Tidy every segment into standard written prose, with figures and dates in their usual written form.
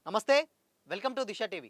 నమస్తే, welcome to Disha TV.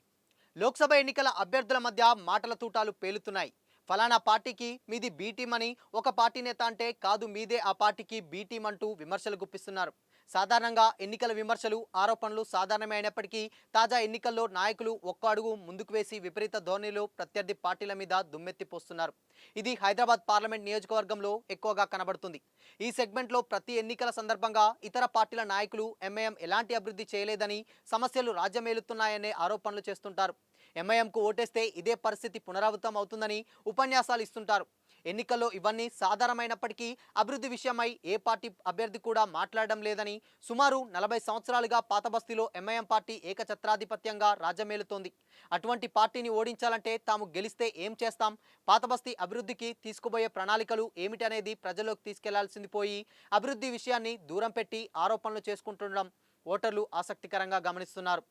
Lok Sabha ఎన్నికల అభ్యర్థుల మధ్య మాటల తూటాలు పేలుతున్నాయి. ఫలానా పార్టీకి మీది బీ టీం అని ఒక పార్టీ నేత అంటే, కాదు మీదే ఆ పార్టీకి బీ టీం అంటూ విమర్శలు గుప్పిస్తున్నారు. సాధారణంగా ఎన్నికల విమర్శలు, ఆరోపణలు సాధారణమే అయినప్పటికీ తాజా ఎన్నికల్లో నాయకులు ఒక్క అడుగు ముందుకు వేసి విపరీత ధోరణిలో ప్రత్యర్థి పార్టీల మీద దుమ్మెత్తిపోస్తున్నారు. ఇది హైదరాబాద్ పార్లమెంట్ నియోజకవర్గంలో ఎక్కువగా కనబడుతుంది. ఈ సెగ్మెంట్లో ప్రతి ఎన్నికల సందర్భంగా ఇతర పార్టీల నాయకులు ఎంఐఎం ఎలాంటి అభివృద్ధి చేయలేదని, సమస్యలు రాజ్యమేలుతున్నాయనే ఆరోపణలు చేస్తుంటారు. ఎంఐఎంకు ఓటేస్తే ఇదే పరిస్థితి పునరావృతం అవుతుందని ఉపన్యాసాలు ఇస్తుంటారు. ఎన్నికల్లో ఇవన్నీ సాధారణమైనప్పటికీ అభివృద్ధి విషయమై ఏ పార్టీ అభ్యర్థి కూడా మాట్లాడడం లేదని, సుమారు 40 సంవత్సరాలుగా పాతబస్తీలో ఎంఐఎం పార్టీ ఏకఛత్రాధిపత్యంగా రాజ్యమేలుతోంది. అటువంటి పార్టీని ఓడించాలంటే తాము గెలిస్తే ఏం చేస్తాం, పాతబస్తీ అభివృద్ధికి తీసుకుపోయే ప్రణాళికలు ఏమిటనేది ప్రజల్లోకి తీసుకెళ్లాల్సింది పోయి అభివృద్ధి విషయాన్ని దూరం పెట్టి ఆరోపణలు చేసుకుంటుండడం ఓటర్లు ఆసక్తికరంగా గమనిస్తున్నారు.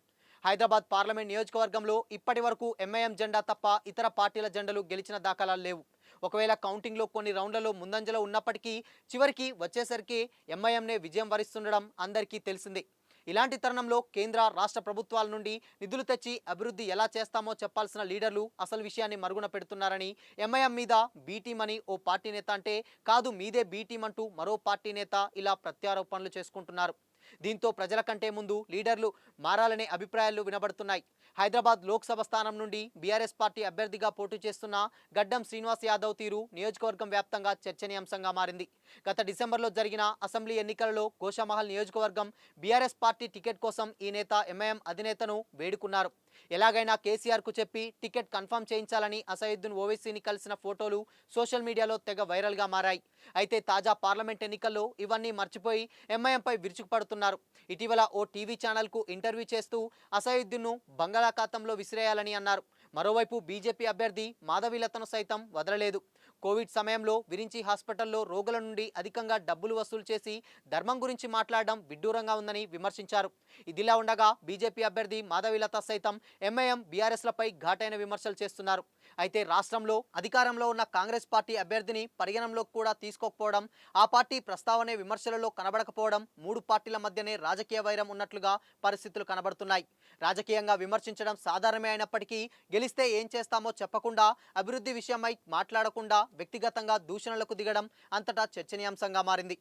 హైదరాబాద్ పార్లమెంట్ నియోజకవర్గంలో ఇప్పటి వరకు ఎంఐఎం జెండా తప్ప ఇతర పార్టీల జెండలు గెలిచిన దాఖలాలు లేవు. ఒకవేళ కౌంటింగ్లో కొన్ని రౌండ్లలో ముందంజలో ఉన్నప్పటికీ చివరికి వచ్చేసరికి ఎంఐఎంనే విజయం వరిస్తుండడం అందరికీ తెలిసిందే. ఇలాంటి తరుణంలో కేంద్ర రాష్ట్ర ప్రభుత్వాల నుండి నిధులు తెచ్చి అభివృద్ధి ఎలా చేస్తామో చెప్పాల్సిన లీడర్లు అసలు విషయాన్ని మరుగున పెడుతున్నారని, ఎంఐఎం మీద బీ టీం అని ఓ పార్టీ నేత అంటే, కాదు మీదే బీ టీం అంటూ మరో పార్టీ నేత ఇలా ప్రత్యారోపణలు చేసుకుంటున్నారు. దీంతో ప్రజల కంటే ముందు లీడర్లు మారాలనే అభిప్రాయాలు వినబడుతున్నాయి. హైదరాబాద్ లోక్సభ స్థానం నుండి బీఆర్ఎస్ పార్టీ అభ్యర్థిగా పోటీ చేస్తున్న గడ్డం శ్రీనివాస్ యాదవ్ తీరు నియోజకవర్గం వ్యాప్తంగా చర్చనీయాంశంగా మారింది. గత డిసెంబర్లో జరిగిన అసెంబ్లీ ఎన్నికలలో గోషామహల్ నియోజకవర్గం బీఆర్ఎస్ పార్టీ టికెట్ కోసం ఈ నేత ఎంఐఎం అధినేతను వేడుకున్నారు. ఎలాగైనా కేసీఆర్కు చెప్పి టికెట్ కన్ఫర్మ్ చేయించాలని అసదుద్దీన్ ఓవైసీని కలిసిన ఫోటోలు సోషల్ మీడియాలో తెగ వైరల్గా మారాయి. అయితే తాజా పార్లమెంట్ ఎన్నికల్లో ఇవన్నీ మర్చిపోయి ఎంఐఎంపై విరుచుకుపడుతున్నారు. ఇటీవల ఓ టీవీ ఛానల్కు ఇంటర్వ్యూ చేస్తూ అసదుద్దీన్ను బంగాళాఖాతంలో విసిరేయాలని అన్నారు. మరోవైపు బీజేపీ అభ్యర్థి మాధవీలతను సైతం వదలలేదు. కోవిడ్ సమయంలో విరించి హాస్పిటల్లో రోగుల నుండి అధికంగా డబ్బులు వసూలు చేసి ధర్మం గురించి మాట్లాడడం విడ్డూరంగా ఉందని విమర్శించారు. ఇదిలా ఉండగా బీజేపీ అభ్యర్థి మాధవీలత సైతం ఎంఐఎం బీఆర్ఎస్లపై ఘాటైన విమర్శలు చేస్తున్నారు. అయితే రాష్ట్రంలో అధికారంలో ఉన్న కాంగ్రెస్ పార్టీ అభ్యర్థిని పరిగణనలోకి కూడా తీసుకోకపోవడం, ఆ పార్టీ ప్రస్తావనే విమర్శలలో కనబడకపోవడం, మూడు పార్టీల మధ్యనే రాజకీయ వైరం ఉన్నట్లుగా పరిస్థితులు కనబడుతున్నాయి. రాజకీయంగా విమర్శించడం సాధారణమే అయినప్పటికీ గెలిస్తే ఏం చేస్తామో చెప్పకుండా, అభివృద్ధి విషయమై మాట్లాడకుండా వ్యక్తిగతంగా దూషణలకు దిగడం అంతటా చర్చనీయాంశంగా మారింది.